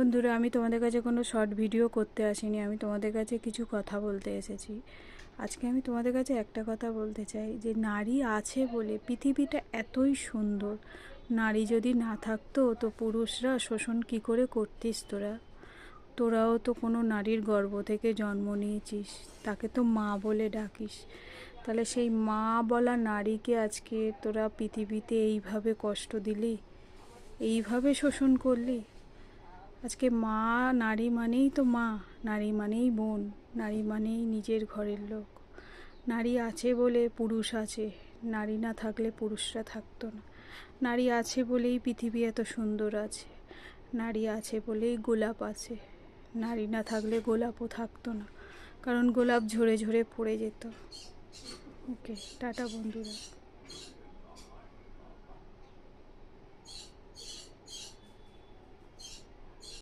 বন্ধুরা, আমি তোমাদের কাছে কোনো শর্ট ভিডিও করতে আসিনি, আমি তোমাদের কাছে কিছু কথা বলতে এসেছি। আজকে আমি তোমাদের কাছে একটা কথা বলতে চাই যে নারী আছে বলে পৃথিবীটা এতই সুন্দর। নারী যদি না থাকতো তো পুরুষরা শোষণ কি করে করতিস তোরাও তো কোনো নারীর গর্ভ থেকে জন্ম নিয়েছিস, তাকে তো মা বলে ডাকিস। তাহলে সেই মা বলা নারীকে আজকে তোরা পৃথিবীতে এইভাবে কষ্ট দিলি, এইভাবে শোষণ করলি। আজকে মা, নারী মানেই তো মা, নারী মানেই বোন, নারী মানেই নিজের ঘরের লোক। নারী আছে বলে পুরুষ আছে, নারী না থাকলে পুরুষরা থাকতো না। নারী আছে বলেই পৃথিবী এত সুন্দর আছে, নারী আছে বলেই গোলাপ আছে। নারী না থাকলে গোলাপও থাকতো না, কারণ গোলাপ ঝরে ঝরে পড়ে যেত। ওকে, টাটা বন্ধুরা।